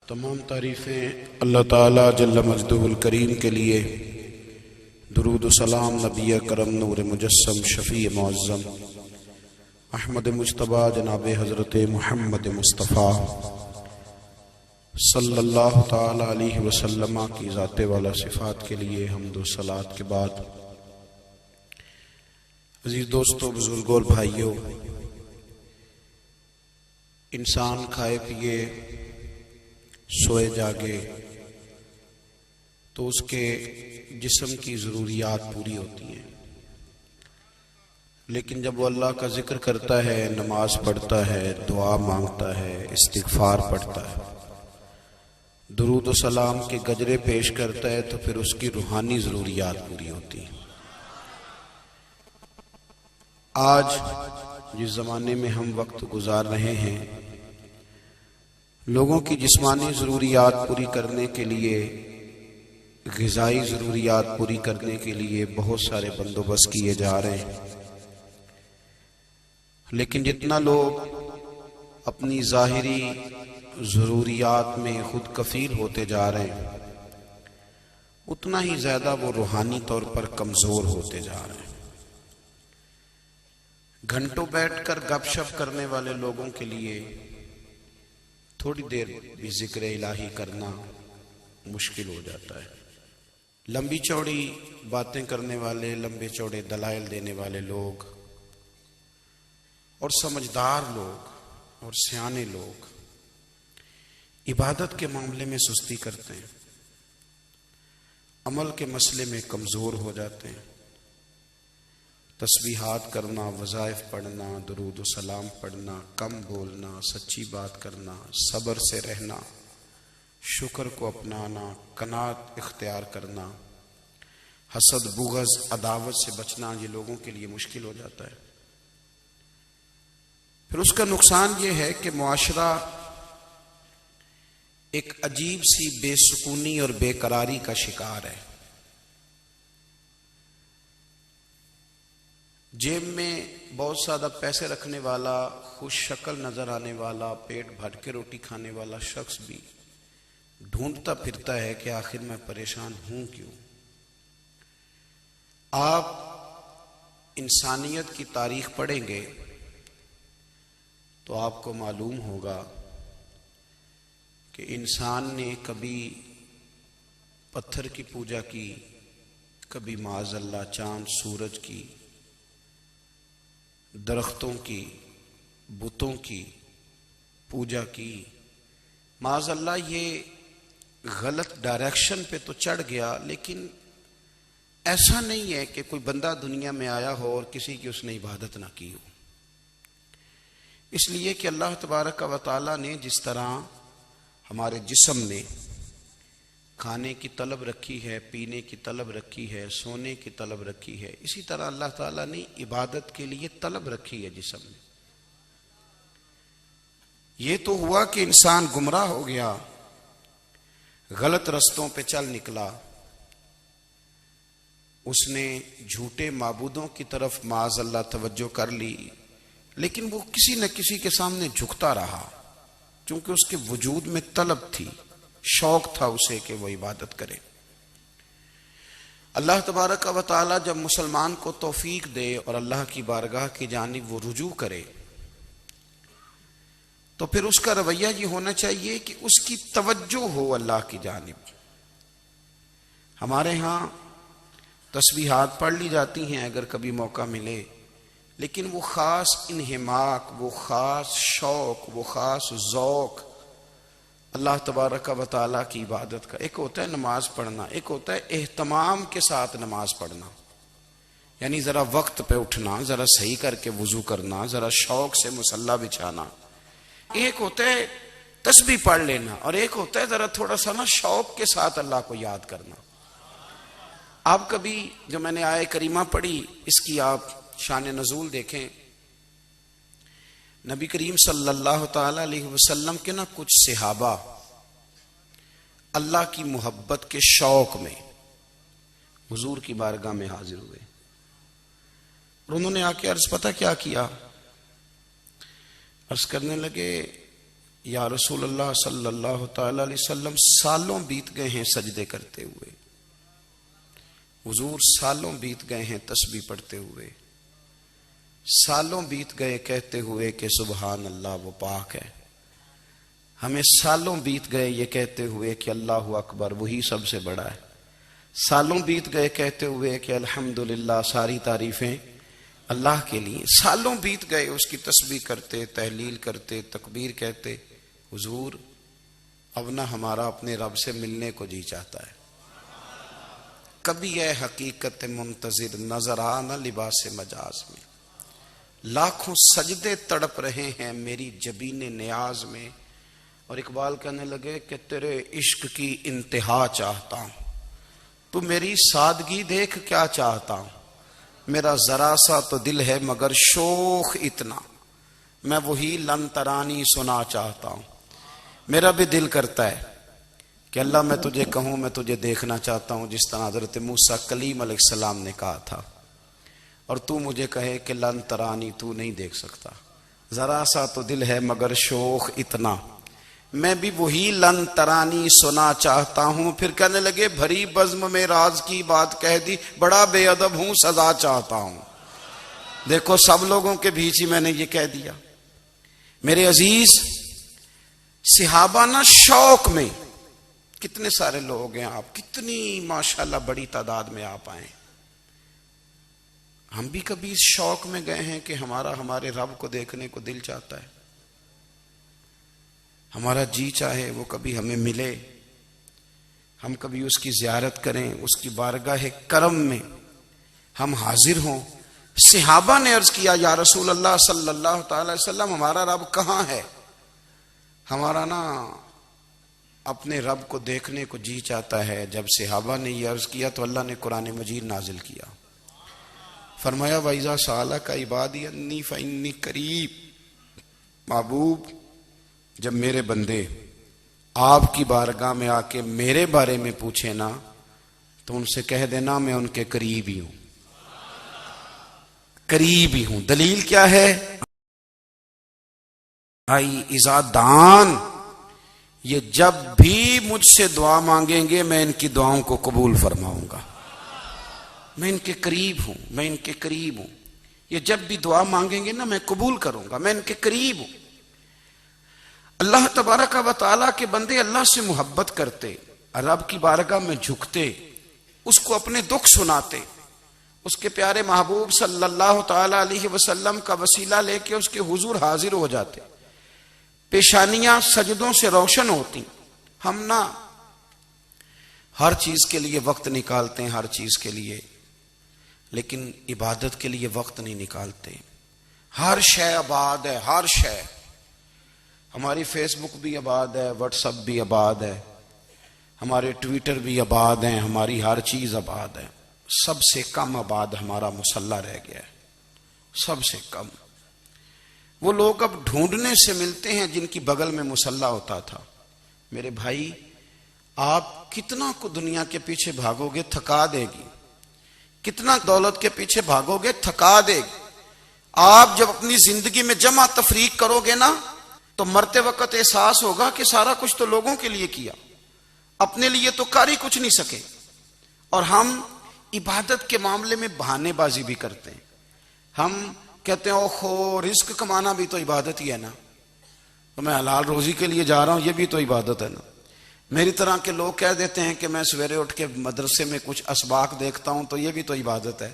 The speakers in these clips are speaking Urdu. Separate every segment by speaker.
Speaker 1: تمام تعریفیں اللہ تعالیٰ جل مجدہ الکریم کے لیے، درود و سلام نبی کرم نور مجسم شفیع معظم احمد مجتبیٰ جناب حضرت محمد مصطفیٰ صلی اللہ تعالیٰ علیہ وسلم کی ذات والا صفات کے لیے حمد و صلوات کے بعد، عزیز دوستو، بزرگوں اور بھائیوں، انسان کھائے پیے سوئے جاگے تو اس کے جسم کی ضروریات پوری ہوتی ہیں، لیکن جب وہ اللہ کا ذکر کرتا ہے، نماز پڑھتا ہے، دعا مانگتا ہے، استغفار پڑھتا ہے، درود و سلام کے گجرے پیش کرتا ہے، تو پھر اس کی روحانی ضروریات پوری ہوتی ہیں۔ آج جس زمانے میں ہم وقت گزار رہے ہیں، لوگوں کی جسمانی ضروریات پوری کرنے کے لیے، غذائی ضروریات پوری کرنے کے لیے بہت سارے بندوبست کیے جا رہے ہیں، لیکن جتنا لوگ اپنی ظاہری ضروریات میں خود کفیل ہوتے جا رہے ہیں، اتنا ہی زیادہ وہ روحانی طور پر کمزور ہوتے جا رہے ہیں۔ گھنٹوں بیٹھ کر گپ شپ کرنے والے لوگوں کے لیے تھوڑی دیر بھی ذکر الہی کرنا مشکل ہو جاتا ہے۔ لمبی چوڑی باتیں کرنے والے، لمبے چوڑے دلائل دینے والے لوگ اور سمجھدار لوگ اور سیانے لوگ عبادت کے معاملے میں سستی کرتے ہیں، عمل کے مسئلے میں کمزور ہو جاتے ہیں۔ تسبیحات کرنا، وظائف پڑھنا، درود و سلام پڑھنا، کم بولنا، سچی بات کرنا، صبر سے رہنا، شکر کو اپنانا، قناعت اختیار کرنا، حسد، بغض، عداوت سے بچنا، یہ لوگوں کے لیے مشکل ہو جاتا ہے۔ پھر اس کا نقصان یہ ہے کہ معاشرہ ایک عجیب سی بے سکونی اور بے قراری کا شکار ہے۔ جیب میں بہت زیادہ پیسے رکھنے والا، خوش شکل نظر آنے والا، پیٹ بھر کے روٹی کھانے والا شخص بھی ڈھونڈتا پھرتا ہے کہ آخر میں پریشان ہوں کیوں۔ آپ انسانیت کی تاریخ پڑھیں گے تو آپ کو معلوم ہوگا کہ انسان نے کبھی پتھر کی پوجا کی، کبھی معاذ اللہ چاند سورج کی، درختوں کی، بتوں کی پوجا کی۔ معاذ اللہ یہ غلط ڈائریکشن پہ تو چڑھ گیا، لیکن ایسا نہیں ہے کہ کوئی بندہ دنیا میں آیا ہو اور کسی کی اس نے عبادت نہ کی ہو۔ اس لیے کہ اللہ تبارک و تعالیٰ نے جس طرح ہمارے جسم میں کھانے کی طلب رکھی ہے، پینے کی طلب رکھی ہے، سونے کی طلب رکھی ہے، اسی طرح اللہ تعالیٰ نے عبادت کے لیے طلب رکھی ہے جسم میں۔ یہ تو ہوا کہ انسان گمراہ ہو گیا، غلط رستوں پہ چل نکلا، اس نے جھوٹے معبودوں کی طرف معاذ اللہ توجہ کر لی، لیکن وہ کسی نہ کسی کے سامنے جھکتا رہا، چونکہ اس کے وجود میں طلب تھی، شوق تھا اسے کہ وہ عبادت کرے۔ اللہ تبارک و تعالی جب مسلمان کو توفیق دے اور اللہ کی بارگاہ کی جانب وہ رجوع کرے، تو پھر اس کا رویہ یہ ہونا چاہیے کہ اس کی توجہ ہو اللہ کی جانب۔ ہمارے ہاں تسبیحات پڑھ لی جاتی ہیں اگر کبھی موقع ملے، لیکن وہ خاص انہماک، وہ خاص شوق، وہ خاص ذوق اللہ تبارک و تعالیٰ کی عبادت کا، ایک ہوتا ہے نماز پڑھنا، ایک ہوتا ہے اہتمام کے ساتھ نماز پڑھنا، یعنی ذرا وقت پہ اٹھنا، ذرا صحیح کر کے وضو کرنا، ذرا شوق سے مصلی بچھانا۔ ایک ہوتا ہے تسبیح پڑھ لینا، اور ایک ہوتا ہے ذرا تھوڑا سا نا شوق کے ساتھ اللہ کو یاد کرنا۔ آپ کبھی جو میں نے آیہ کریمہ پڑھی، اس کی آپ شان نزول دیکھیں، نبی کریم صلی اللہ تعالی علیہ وسلم کے نا کچھ صحابہ اللہ کی محبت کے شوق میں حضور کی بارگاہ میں حاضر ہوئے، اور انہوں نے آ کے عرض پتہ کیا کیا؟ عرض کرنے لگے یا رسول اللہ صلی اللہ تعالی علیہ وسلم سالوں بیت گئے ہیں سجدے کرتے ہوئے، حضور سالوں بیت گئے ہیں تسبیح پڑھتے ہوئے، سالوں بیت گئے کہتے ہوئے کہ سبحان اللہ وہ پاک ہے، ہمیں سالوں بیت گئے یہ کہتے ہوئے کہ اللہ اکبر وہی سب سے بڑا ہے، سالوں بیت گئے کہتے ہوئے کہ الحمدللہ ساری تعریفیں اللہ کے لیے، سالوں بیت گئے اس کی تسبیح کرتے، تحلیل کرتے، تکبیر کہتے۔ حضور اب نہ ہمارا اپنے رب سے ملنے کو جی چاہتا ہے، کبھی اے حقیقت منتظر نظر آ نہ لباس مجاز میں، لاکھوں سجدے تڑپ رہے ہیں میری جبین نیاز میں۔ اور اقبال کہنے لگے کہ تیرے عشق کی انتہا چاہتا ہوں، تو میری سادگی دیکھ کیا چاہتا ہوں، میرا ذرا سا تو دل ہے مگر شوق اتنا، میں وہی لن ترانی سنا چاہتا ہوں۔ میرا بھی دل کرتا ہے کہ اللہ میں تجھے کہوں میں تجھے دیکھنا چاہتا ہوں، جس طرح حضرت موسیٰ کلیم علیہ السلام نے کہا تھا، اور تو مجھے کہے کہ لن ترانی تو نہیں دیکھ سکتا، ذرا سا تو دل ہے مگر شوق اتنا، میں بھی وہی لن ترانی سنا چاہتا ہوں۔ پھر کہنے لگے بھری بزم میں راز کی بات کہہ دی، بڑا بے ادب ہوں سزا چاہتا ہوں۔ دیکھو سب لوگوں کے بیچ ہی میں نے یہ کہہ دیا۔ میرے عزیز صحابہ نا شوق میں، کتنے سارے لوگ ہیں آپ، کتنی ماشاءاللہ بڑی تعداد میں آپ آئے، ہم بھی کبھی اس شوق میں گئے ہیں کہ ہمارے رب کو دیکھنے کو دل چاہتا ہے، ہمارا جی چاہے وہ کبھی ہمیں ملے، ہم کبھی اس کی زیارت کریں، اس کی بارگاہ کرم میں ہم حاضر ہوں۔ صحابہ نے عرض کیا یا رسول اللہ صلی اللہ تعالی وسلم ہمارا رب کہاں ہے؟ ہمارا نا اپنے رب کو دیکھنے کو جی چاہتا ہے۔ جب صحابہ نے یہ عرض کیا تو اللہ نے قرآن مجید نازل کیا، فرمایا وَإِذَا سَأَلَكَ عِبَادِي عَنِّي فَإِنِّي قَرِيبٌ، محبوب جب میرے بندے آپ کی بارگاہ میں آ کے میرے بارے میں پوچھے نا تو ان سے کہہ دینا میں ان کے قریب ہی ہوں، قریب ہی ہوں۔ دلیل کیا ہے؟ آئی اذا دان، یہ جب بھی مجھ سے دعا مانگیں گے میں ان کی دعاؤں کو قبول فرماؤں گا، میں ان کے قریب ہوں، میں ان کے قریب ہوں۔ یہ جب بھی دعا مانگیں گے نا میں قبول کروں گا، میں ان کے قریب ہوں۔ اللہ تبارک و تعالیٰ کے بندے اللہ سے محبت کرتے، رب کی بارگاہ میں جھکتے، اس کو اپنے دکھ سناتے، اس کے پیارے محبوب صلی اللہ تعالی علیہ وسلم کا وسیلہ لے کے اس کے حضور حاضر ہو جاتے، پیشانیاں سجدوں سے روشن ہوتی۔ ہم نا ہر چیز کے لیے وقت نکالتے ہیں، ہر چیز کے لیے، لیکن عبادت کے لیے وقت نہیں نکالتے۔ ہر شے آباد ہے، ہر شے، ہماری فیس بک بھی آباد ہے، واٹس ایپ بھی آباد ہے، ہمارے ٹویٹر بھی آباد ہیں، ہماری ہر چیز آباد ہے۔ سب سے کم آباد ہمارا مصلی رہ گیا ہے، سب سے کم۔ وہ لوگ اب ڈھونڈنے سے ملتے ہیں جن کی بغل میں مصلی ہوتا تھا۔ میرے بھائی آپ کتنا کو دنیا کے پیچھے بھاگو گے تھکا دے گی، کتنا دولت کے پیچھے بھاگو گے تھکا دے گی۔ آپ جب اپنی زندگی میں جمع تفریق کرو گے نا تو مرتے وقت احساس ہوگا کہ سارا کچھ تو لوگوں کے لیے کیا، اپنے لیے تو کر ہی کچھ نہیں سکے۔ اور ہم عبادت کے معاملے میں بہانے بازی بھی کرتے ہیں، ہم کہتے ہیں اوہو رزق کمانا بھی تو عبادت ہی ہے نا، تو میں حلال روزی کے لیے جا رہا ہوں، یہ بھی تو عبادت ہے نا۔ میری طرح کے لوگ کہہ دیتے ہیں کہ میں سویرے اٹھ کے مدرسے میں کچھ اسباق دیکھتا ہوں تو یہ بھی تو عبادت ہے،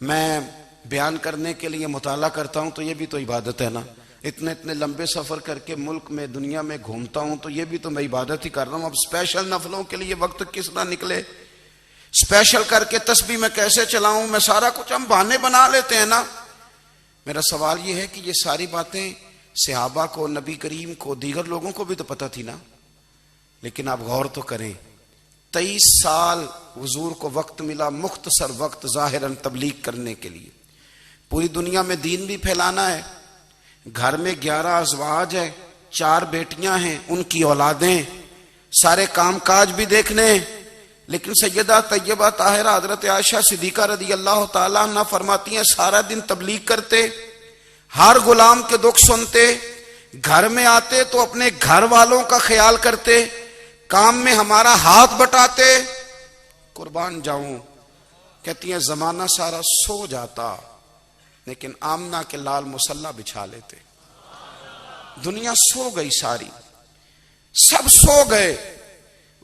Speaker 1: میں بیان کرنے کے لیے مطالعہ کرتا ہوں تو یہ بھی تو عبادت ہے نا، اتنے لمبے سفر کر کے ملک میں دنیا میں گھومتا ہوں تو یہ بھی تو میں عبادت ہی کر رہا ہوں۔ اب اسپیشل نفلوں کے لیے وقت کس طرح نکلے، اسپیشل کر کے تسبیح میں کیسے چلاؤں، میں سارا کچھ ہم بہانے بنا لیتے ہیں نا۔ میرا سوال یہ ہے کہ یہ ساری باتیں صحابہ کو، نبی کریم کو، دیگر لوگوں کو بھی تو پتہ تھی نا، لیکن آپ غور تو کریں 23 سال حضور کو وقت ملا، مختصر وقت ظاہراً تبلیغ کرنے کے لیے، پوری دنیا میں دین بھی پھیلانا ہے۔ گھر میں 11 ازواج ہے، 4 بیٹیاں ہیں، ان کی اولادیں، سارے کام کاج بھی دیکھنے ہیں۔ لیکن سیدہ طیبہ طاہرہ حضرت عائشہ صدیقہ رضی اللہ تعالیٰ عنہ فرماتی ہیں سارا دن تبلیغ کرتے، ہر غلام کے دکھ سنتے، گھر میں آتے تو اپنے گھر والوں کا خیال کرتے، کام میں ہمارا ہاتھ بٹاتے. قربان جاؤں، کہتی ہیں زمانہ سارا سو جاتا لیکن آمنہ کے لال مصلی بچھا لیتے. دنیا سو گئی ساری، سب سو گئے،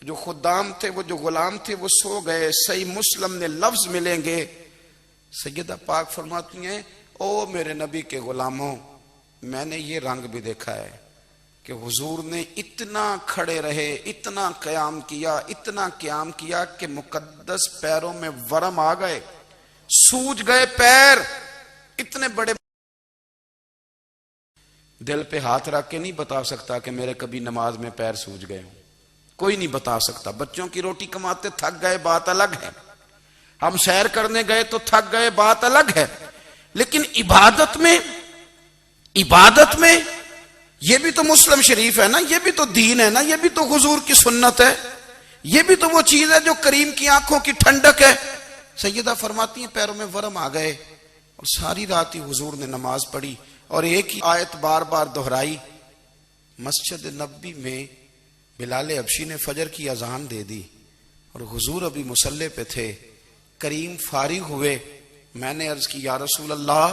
Speaker 1: جو خدام تھے، وہ جو غلام تھے، وہ سو گئے. صحیح مسلم نے لفظ ملیں گے، سیدہ پاک فرماتی ہیں او میرے نبی کے غلاموں، میں نے یہ رنگ بھی دیکھا ہے کہ حضور نے اتنا کھڑے رہے، اتنا قیام کیا، اتنا قیام کیا کہ مقدس پیروں میں ورم آ گئے، سوج گئے پیر. اتنے بڑے دل پہ ہاتھ رکھ کے نہیں بتا سکتا کہ میرے کبھی نماز میں پیر سوج گئے ہوں، کوئی نہیں بتا سکتا. بچوں کی روٹی کماتے تھک گئے بات الگ ہے، ہم سیر کرنے گئے تو تھک گئے بات الگ ہے، لیکن عبادت میں یہ بھی تو مسلم شریف ہے نا، یہ بھی تو دین ہے نا، یہ بھی تو حضور کی سنت ہے، یہ بھی تو وہ چیز ہے جو کریم کی آنکھوں کی ٹھنڈک ہے. سیدہ فرماتی ہیں پیروں میں ورم آ گئے اور ساری رات ہی حضور نے نماز پڑھی اور ایک ہی آیت بار بار دہرائی. مسجد نبوی میں بلال حبشی نے فجر کی اذان دے دی اور حضور ابھی مصلی پہ تھے. کریم فارغ ہوئے، میں نے عرض کی یا رسول اللہ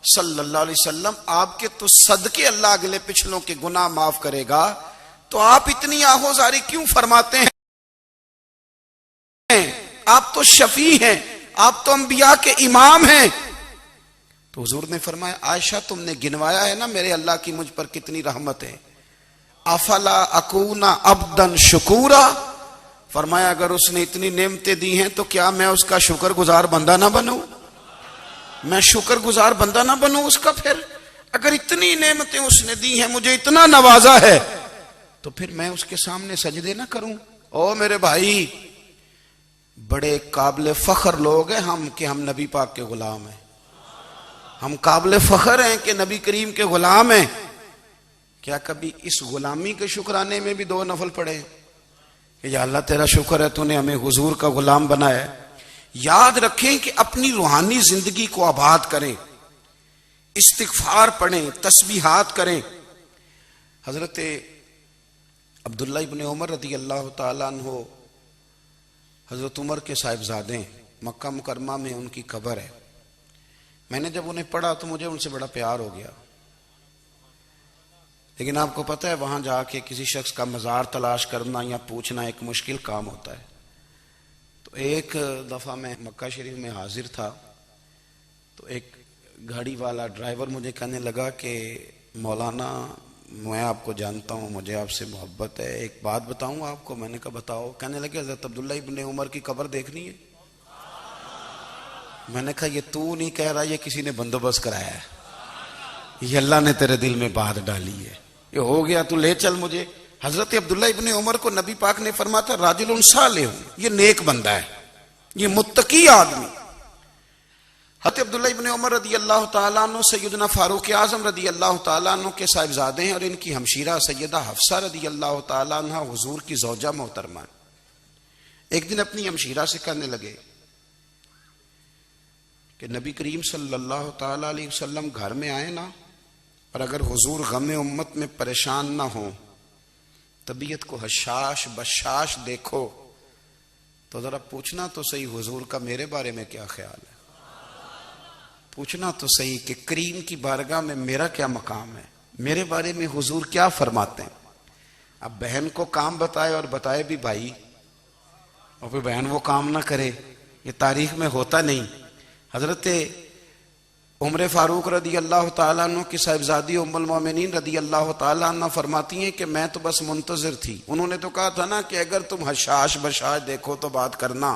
Speaker 1: صلی اللہ علیہ وسلم، آپ کے تو صدقے اللہ اگلے پچھلوں کے گناہ معاف کرے گا، تو آپ اتنی آہوزاری کیوں فرماتے ہیں؟ آپ تو شفیع ہیں، آپ تو انبیاء کے امام ہیں. تو حضور نے فرمایا عائشہ تم نے گنوایا ہے نا میرے اللہ کی مجھ پر کتنی رحمت ہے. افلا اکون عبدا شکورا، فرمایا اگر اس نے اتنی نعمتیں دی ہیں تو کیا میں اس کا شکر گزار بندہ نہ بنوں؟ میں شکر گزار بندہ نہ بنوں اس کا؟ پھر اگر اتنی نعمتیں اس نے دی ہیں، مجھے اتنا نوازا ہے، تو پھر میں اس کے سامنے سجدے نہ کروں؟ او میرے بھائی، بڑے قابل فخر لوگ ہیں ہم کہ ہم نبی پاک کے غلام ہیں. ہم قابل فخر ہیں کہ نبی کریم کے غلام ہیں. کیا کبھی اس غلامی کے شکرانے میں بھی 2 نفل پڑھے کہ یا اللہ تیرا شکر ہے تو نے ہمیں حضور کا غلام بنایا ہے؟ یاد رکھیں کہ اپنی روحانی زندگی کو آباد کریں، استغفار پڑھیں، تسبیحات کریں. حضرت عبداللہ ابن عمر رضی اللہ تعالیٰ عنہ حضرت عمر کے صاحبزادے ہیں، مکہ مکرمہ میں ان کی قبر ہے. میں نے جب انہیں پڑھا تو مجھے ان سے بڑا پیار ہو گیا، لیکن آپ کو پتہ ہے وہاں جا کے کسی شخص کا مزار تلاش کرنا یا پوچھنا ایک مشکل کام ہوتا ہے. تو ایک دفعہ میں مکہ شریف میں حاضر تھا تو ایک گاڑی والا ڈرائیور مجھے کہنے لگا کہ مولانا میں آپ کو جانتا ہوں، مجھے آپ سے محبت ہے، ایک بات بتاؤں آپ کو؟ میں نے کہا بتاؤ. کہنے لگے حضرت عبداللہ ابن عمر کی قبر دیکھنی ہے. میں نے کہا یہ تو نہیں کہہ رہا، یہ کسی نے بندوبست کرایا ہے، یہ اللہ نے تیرے دل میں بات ڈالی ہے، یہ ہو گیا تو لے چل مجھے. حضرت عبداللہ ابن عمر کو نبی پاک نے فرمایا تھا راجل صالح، یہ نیک بندہ ہے، یہ متقی آدمی. حضرت عبداللہ ابن عمر رضی اللہ تعالیٰ عنہ سیدنا فاروق اعظم رضی اللہ تعالیٰ عنہ کے صاحبزادے ہیں اور ان کی ہمشیرہ سیدہ حفصہ رضی اللہ تعالیٰ عنہ حضور کی زوجہ محترمہ. ایک دن اپنی ہمشیرہ سے کہنے لگے کہ نبی کریم صلی اللہ تعالیٰ علیہ وسلم گھر میں آئے نا، اور اگر حضور غم امت میں پریشان نہ ہوں، طبیعت کو حشاش بشاش دیکھو، تو ذرا پوچھنا تو صحیح حضور کا میرے بارے میں کیا خیال ہے، پوچھنا تو صحیح کہ کریم کی بارگاہ میں میرا کیا مقام ہے، میرے بارے میں حضور کیا فرماتے ہیں. اب بہن کو کام بتائے اور بتائے بھی بھائی، اور پھر بہن وہ کام نہ کرے، یہ تاریخ میں ہوتا نہیں. حضرت عمر فاروق رضی اللہ تعالیٰ عنہ کی صاحبزادی ام المومنین رضی اللہ تعالیٰ عنہ فرماتی ہیں کہ میں تو بس منتظر تھی. انہوں نے تو کہا تھا نا کہ اگر تم حشاش بشاش دیکھو تو بات کرنا،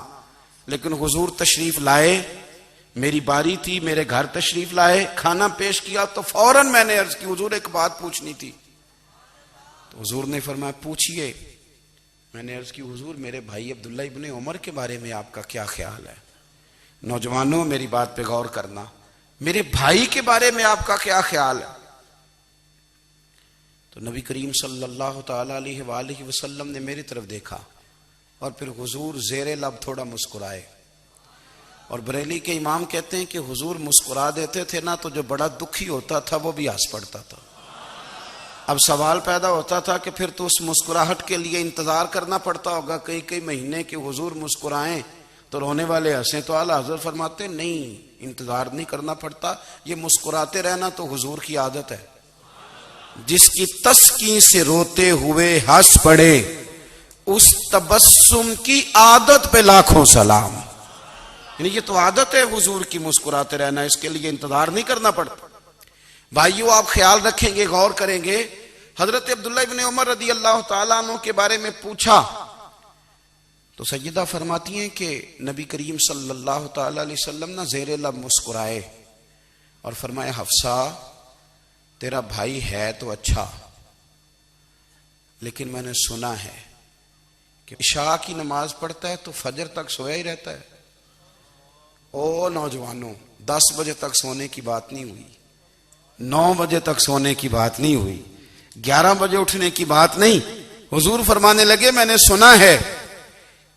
Speaker 1: لیکن حضور تشریف لائے، میری باری تھی، میرے گھر تشریف لائے، کھانا پیش کیا تو فوراً میں نے عرض کی حضور ایک بات پوچھنی تھی. تو حضور نے فرمایا پوچھئے. میں نے عرض کی حضور میرے بھائی عبداللہ ابن عمر کے بارے میں آپ کا کیا خیال ہے؟ نوجوانوں میری بات پہ غور کرنا، میرے بھائی کے بارے میں آپ کا کیا خیال ہے؟ تو نبی کریم صلی اللہ تعالیٰ علیہ وآلہ وسلم نے میری طرف دیکھا اور پھر حضور زیر لب تھوڑا مسکرائے. اور بریلی کے امام کہتے ہیں کہ حضور مسکرا دیتے تھے نا تو جو بڑا دکھی ہوتا تھا وہ بھی ہنس پڑتا تھا. اب سوال پیدا ہوتا تھا کہ پھر تو اس مسکراہٹ کے لیے انتظار کرنا پڑتا ہوگا کئی کئی مہینے کہ حضور مسکرائیں تو رونے والے ہنسیں، تو اعلیٰ حضرت فرماتے نہیں، انتظار نہیں کرنا پڑتا، یہ مسکراتے رہنا تو حضور کی عادت ہے۔ جس کی تسکین سے روتے ہوئے ہنس پڑے اس تبسم کی عادت پہ لاکھوں سلام۔ یعنی یہ تو عادت ہے حضور کی مسکراتے رہنا، اس کے لیے انتظار نہیں کرنا پڑتا۔ بھائیو آپ خیال رکھیں گے، غور کریں گے، حضرت عبداللہ ابن عمر رضی اللہ تعالیٰ عنہ کے بارے میں پوچھا تو سیدہ فرماتی ہیں کہ نبی کریم صلی اللہ تعالیٰ علیہ وسلم نہ زیر لب مسکرائے اور فرمائے حفصہ تیرا بھائی ہے تو اچھا، لیکن میں نے سنا ہے کہ عشاء کی نماز پڑھتا ہے تو فجر تک سویا ہی رہتا ہے۔ او نوجوانوں، 10 بجے تک سونے کی بات نہیں ہوئی، 9 بجے تک سونے کی بات نہیں ہوئی، 11 بجے اٹھنے کی بات نہیں۔ حضور فرمانے لگے میں نے سنا ہے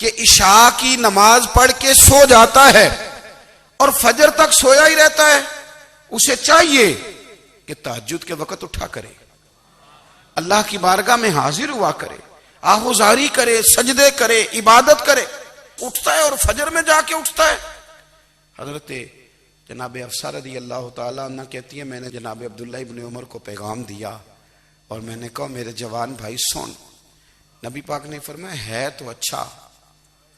Speaker 1: کہ عشاء کی نماز پڑھ کے سو جاتا ہے اور فجر تک سویا ہی رہتا ہے، اسے چاہیے کہ تہجد کے وقت اٹھا کرے، اللہ کی بارگاہ میں حاضر ہوا کرے، آہوزاری کرے، سجدے کرے، عبادت کرے۔ اٹھتا ہے اور فجر میں جا کے اٹھتا ہے۔ حضرت جناب حفصہ رضی اللہ تعالیٰ عنہ کہتی ہے میں نے جناب عبداللہ ابن عمر کو پیغام دیا اور میں نے کہا میرے جوان بھائی سن، نبی پاک نے فرمایا ہے تو اچھا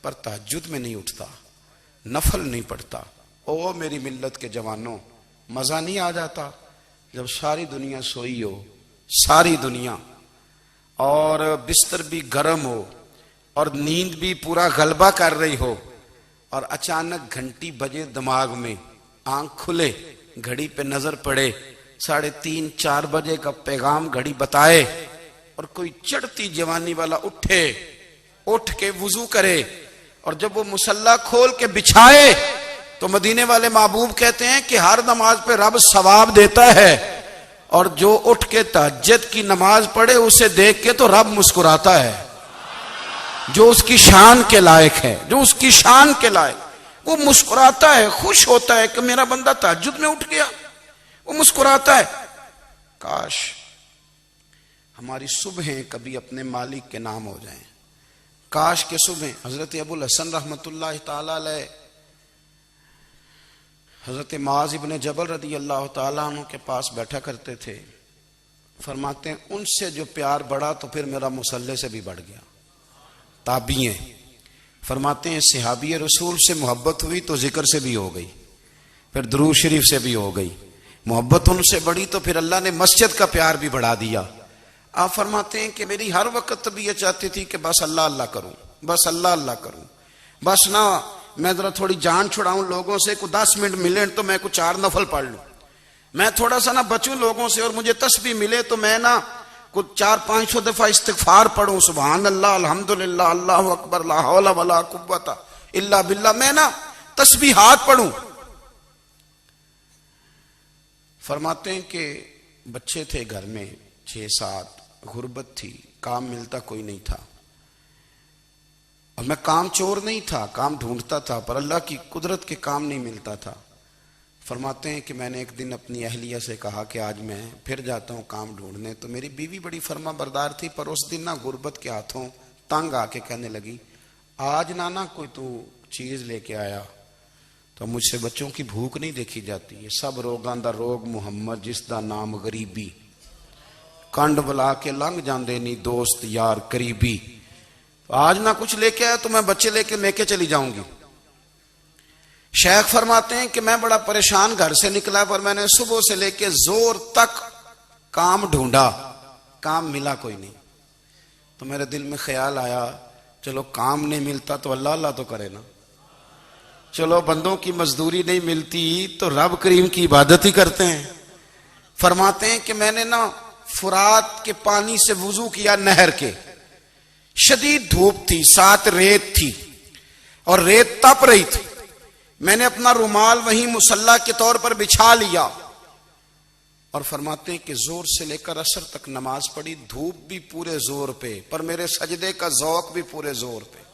Speaker 1: پر تہجد میں نہیں اٹھتا، نفل نہیں پڑھتا۔ او میری ملت کے جوانوں، مزہ نہیں آ جاتا جب ساری دنیا سوئی ہو، ساری دنیا، اور بستر بھی گرم ہو اور نیند بھی پورا غلبہ کر رہی ہو، اور اچانک گھنٹی بجے دماغ میں، آنکھ کھلے، گھڑی پہ نظر پڑے، 3:30 4 بجے کا پیغام گھڑی بتائے، اور کوئی چڑھتی جوانی والا اٹھ کے وضو کرے، اور جب وہ مصلی کھول کے بچھائے تو مدینے والے محبوب کہتے ہیں کہ ہر نماز پہ رب ثواب دیتا ہے، اور جو اٹھ کے تہجد کی نماز پڑھے اسے دیکھ کے تو رب مسکراتا ہے، جو اس کی شان کے لائق ہے، جو اس کی شان کے لائق، وہ مسکراتا ہے، خوش ہوتا ہے کہ میرا بندہ تہجد میں اٹھ گیا، وہ مسکراتا ہے۔ کاش ہماری صبحیں کبھی اپنے مالک کے نام ہو جائیں، کاش کے صبح۔ حضرت ابو الحسن رحمت اللہ تعالی علیہ حضرت معاذ ابن جبل رضی اللہ تعالیٰ عنہ کے پاس بیٹھا کرتے تھے، فرماتے ہیں ان سے جو پیار بڑھا تو پھر میرا مصلی سے بھی بڑھ گیا۔ تابعین فرماتے ہیں صحابی رسول سے محبت ہوئی تو ذکر سے بھی ہو گئی، پھر درود شریف سے بھی ہو گئی، محبت ان سے بڑھی تو پھر اللہ نے مسجد کا پیار بھی بڑھا دیا۔ آپ فرماتے ہیں کہ میری ہر وقت طبیعت چاہتی تھی کہ بس اللہ اللہ کروں، بس اللہ اللہ کروں، بس نہ میں ذرا تھوڑی جان چھڑاؤں لوگوں سے، کو 10 منٹ ملے تو میں کو 4 نفل پڑھ لوں، میں تھوڑا سا نہ بچوں لوگوں سے، اور مجھے تسبیح ملے تو میں نہ کچھ 400-500 دفعہ استغفار پڑھوں، سبحان اللہ، الحمدللہ، اللہ اکبر، لا حول ولا قوت الا باللہ، میں نہ تسبیحات پڑھوں۔ فرماتے ہیں کہ بچے تھے گھر میں 6-7، غربت تھی، کام ملتا کوئی نہیں تھا، اور میں کام چور نہیں تھا، کام ڈھونڈتا تھا، پر اللہ کی قدرت کے کام نہیں ملتا تھا۔ فرماتے ہیں کہ میں نے ایک دن اپنی اہلیہ سے کہا کہ آج میں پھر جاتا ہوں کام ڈھونڈنے، تو میری بیوی بڑی فرما بردار تھی، پر اس دن نہ غربت کے ہاتھوں تنگ آ کے کہنے لگی آج نانا کوئی تو چیز لے کے آیا، تو مجھ سے بچوں کی بھوک نہیں دیکھی جاتی، یہ سب روگاں دا روگ محمد جس دا نام غریبی، کنڈ بلا کے لنگ جاندے نہیں دوست یار قریبی، آج نہ کچھ لے کے آیا تو میں بچے لے کے چلی جاؤں گی۔ شیخ فرماتے ہیں کہ میں بڑا پریشان گھر سے نکلا، پر میں نے صبح سے لے کے زور تک کام ڈھونڈا، کام ملا کوئی نہیں، تو میرے دل میں خیال آیا چلو کام نہیں ملتا تو اللہ اللہ تو کرے نا، چلو بندوں کی مزدوری نہیں ملتی تو رب کریم کی عبادت ہی کرتے ہیں۔ فرماتے ہیں کہ میں نے نا فرات کے پانی سے وضو کیا، نہر کے، شدید دھوپ تھی، ساتھ ریت تھی اور ریت تپ رہی تھی، میں نے اپنا رومال وہیں مصلی کے طور پر بچھا لیا، اور فرماتے ہیں کہ زور سے لے کر عصر تک نماز پڑھی، دھوپ بھی پورے زور پہ، پر میرے سجدے کا ذوق بھی پورے زور پہ۔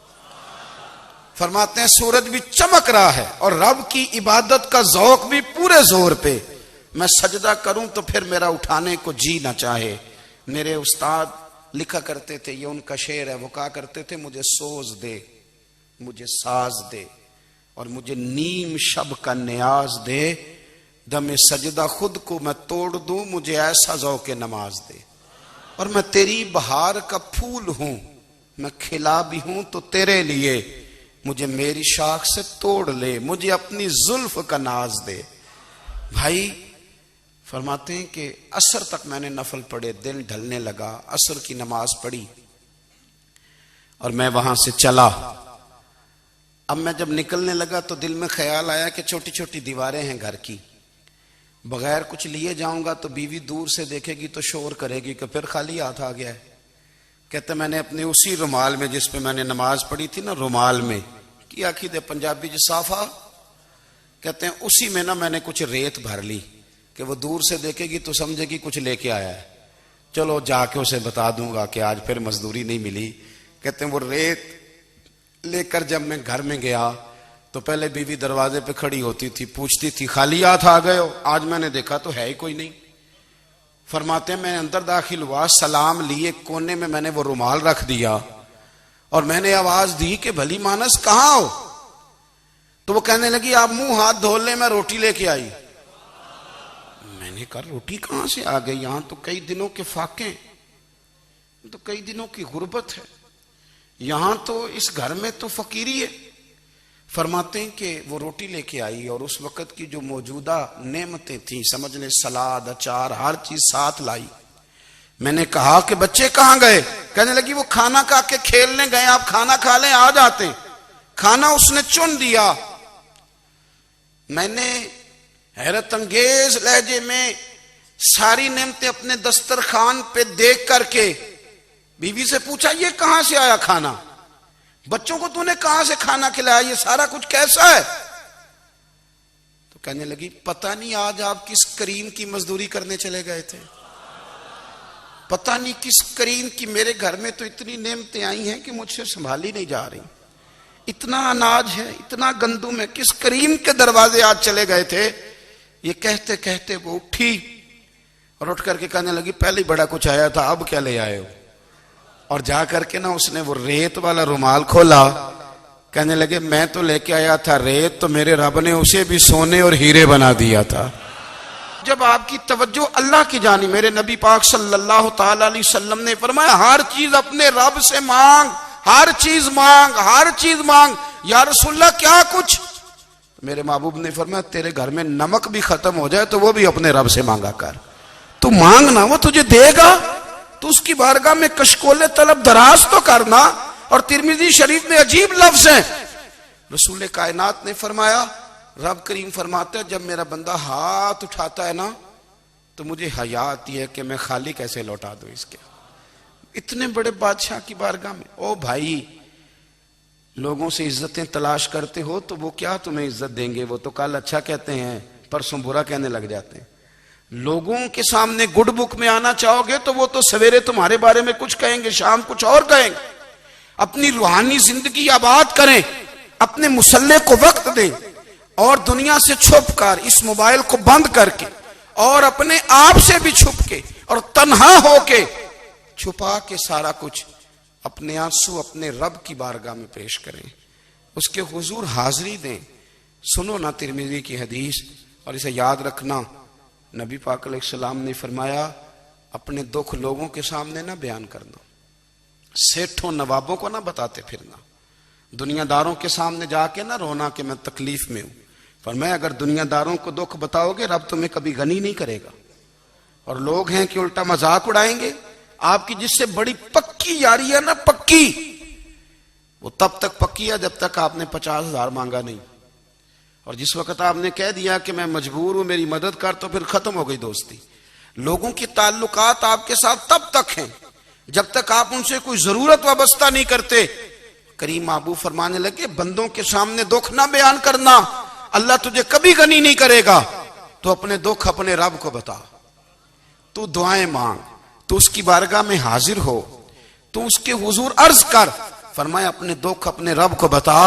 Speaker 1: فرماتے ہیں سورج بھی چمک رہا ہے اور رب کی عبادت کا ذوق بھی پورے زور پہ، میں سجدہ کروں تو پھر میرا اٹھانے کو جی نہ چاہے، میرے استاد لکھا کرتے تھے، یہ ان کا شعر ہے، وہ کہا کرتے تھے مجھے سوز دے، مجھے ساز دے، اور مجھے نیم شب کا نیاز دے، دم سجدہ خود کو میں توڑ دوں، مجھے ایسا ذوق نماز دے۔ اور میں تیری بہار کا پھول ہوں، میں کھلا بھی ہوں تو تیرے لیے، مجھے میری شاخ سے توڑ لے، مجھے اپنی زلف کا ناز دے۔ بھائی فرماتے ہیں کہ عصر تک میں نے نفل پڑھے، دن ڈھلنے لگا، عصر کی نماز پڑھی اور میں وہاں سے چلا۔ اب میں جب نکلنے لگا تو دل میں خیال آیا کہ چھوٹی چھوٹی دیواریں ہیں گھر کی، بغیر کچھ لیے جاؤں گا تو بیوی دور سے دیکھے گی تو شور کرے گی کہ پھر خالی ہاتھ آ گیا ہے۔ کہتے میں نے اپنے اسی رومال میں جس پہ میں نے نماز پڑھی تھی نا، رومال میں کی آخی دے پنجابی جو صافہ کہتے ہیں، اسی میں نا میں نے کچھ ریت بھر لی کہ وہ دور سے دیکھے گی تو سمجھے گی کچھ لے کے آیا ہے، چلو جا کے اسے بتا دوں گا کہ آج پھر مزدوری نہیں ملی۔ کہتے ہیں وہ ریت لے کر جب میں گھر میں گیا تو پہلے بیوی دروازے پہ کھڑی ہوتی تھی، پوچھتی تھی خالی ہاتھ آ گئے ہو؟ آج میں نے دیکھا تو ہے ہی کوئی نہیں۔ فرماتے ہیں میں اندر داخل ہوا، سلام لیے، کونے میں نے وہ رومال رکھ دیا اور میں نے آواز دی کہ بھلی مانس کہاں ہو؟ تو وہ کہنے لگی آپ منہ ہاتھ دھو لیں، میں روٹی لے کے آئی۔ میں نے کہا روٹی کہاں سے آ گئی؟ یہاں تو کئی دنوں کے فاقے، تو کئی دنوں کی غربت ہے، یہاں تو اس گھر میں تو فقیری ہے۔ فرماتے ہیں کہ وہ روٹی لے کے آئی اور اس وقت کی جو موجودہ نعمتیں تھیں، سمجھ لیں سلاد، اچار، ہر چیز ساتھ لائی۔ میں نے کہا کہ بچے کہاں گئے؟ کہنے لگی وہ کھانا کھا کے کھیلنے گئے، آپ کھانا کھا لیں آ جاتے۔ کھانا اس نے چن دیا۔ میں نے حیرت انگیز لہجے میں ساری نعمتیں اپنے دسترخوان پہ دیکھ کر کے بیوی سے پوچھا یہ کہاں سے آیا کھانا؟ بچوں کو تو نے کہاں سے کھانا کھلایا؟ یہ سارا کچھ کیسا ہے؟ تو کہنے لگی پتہ نہیں آج آپ کس کریم کی مزدوری کرنے چلے گئے تھے، پتہ نہیں کس کریم کی، میرے گھر میں تو اتنی نعمتیں آئی ہیں کہ مجھ سے سنبھالی نہیں جا رہی، اتنا اناج ہے، اتنا گندم ہے، کس کریم کے دروازے آج چلے گئے تھے؟ یہ کہتے کہتے وہ اٹھی اور اٹھ کر کے کہنے لگی پہلے ہی بڑا کچھ آیا تھا، اب کیا لے آئے ہو؟ اور جا کر کے نا اس نے وہ ریت والا رومال کھولا، کہنے لگے میں تو لے کے آیا تھا ریت، تو میرے رب نے اسے بھی سونے اور ہیرے بنا دیا تھا۔ جب آپ کی توجہ اللہ کی جانب، میرے نبی پاک صلی اللہ تعالی علیہ وسلم نے فرمایا ہر چیز اپنے رب سے مانگ، ہر چیز مانگ، ہر چیز مانگ۔ یا رسول اللہ کیا کچھ؟ میرے محبوب نے فرمایا تیرے گھر میں نمک بھی ختم ہو جائے تو وہ بھی اپنے رب سے مانگا کر، تو مانگنا وہ تجھے دے گا، تو اس کی بارگاہ میں کشکول طلب دراز تو کرنا۔ اور ترمذی شریف میں عجیب لفظ ہیں، رسول کائنات نے فرمایا، رب کریم فرماتا ہے جب میرا بندہ ہاتھ اٹھاتا ہے نا تو مجھے حیا آتی ہے کہ میں خالی کیسے لوٹا دوں اس کے، اتنے بڑے بادشاہ کی بارگاہ میں۔ او بھائی لوگوں سے عزتیں تلاش کرتے ہو تو وہ کیا تمہیں عزت دیں گے؟ وہ تو کل اچھا کہتے ہیں پرسوں برا کہنے لگ جاتے ہیں۔ لوگوں کے سامنے گڈ بک میں آنا چاہو گے تو وہ تو سویرے تمہارے بارے میں کچھ کہیں گے، شام کچھ اور کہیں گے۔ اپنی روحانی زندگی آباد کریں، اپنے مسلح کو وقت دیں، اور دنیا سے چھپ کر اس موبائل کو بند کر کے اور اپنے آپ سے بھی چھپ کے اور تنہا ہو کے چھپا کے سارا کچھ اپنے آنسو اپنے رب کی بارگاہ میں پیش کریں، اس کے حضور حاضری دیں۔ سنو نا ترمذی کی حدیث اور اسے یاد رکھنا، نبی پاک علیہ السلام نے فرمایا اپنے دکھ لوگوں کے سامنے نہ بیان کرنا، سیٹھوں نوابوں کو نہ بتاتے پھرنا، دنیا داروں کے سامنے جا کے نہ رونا کہ میں تکلیف میں ہوں۔ فرمایا اگر دنیا داروں کو دکھ بتاؤ گے رب تمہیں کبھی غنی نہیں کرے گا، اور لوگ ہیں کہ الٹا مذاق اڑائیں گے۔ آپ کی جس سے بڑی پکی یاری ہے نا، پکی، وہ تب تک پکی ہے جب تک آپ نے 50,000 مانگا نہیں، اور جس وقت آپ نے کہہ دیا کہ میں مجبور ہوں میری مدد کر تو پھر ختم ہو گئی دوستی۔ لوگوں کی تعلقات آپ کے ساتھ تب تک ہیں جب تک آپ ان سے کوئی ضرورت وابستہ نہیں کرتے۔ کریم محبوب فرمانے لگے بندوں کے سامنے دکھ نہ بیان کرنا، اللہ تجھے کبھی غنی نہیں کرے گا، تو اپنے دکھ اپنے رب کو بتا، تو دعائیں مانگ، تو اس کی بارگاہ میں حاضر ہو، تو اس کے حضور عرض کر۔ فرمایا اپنے دکھ اپنے رب کو بتا،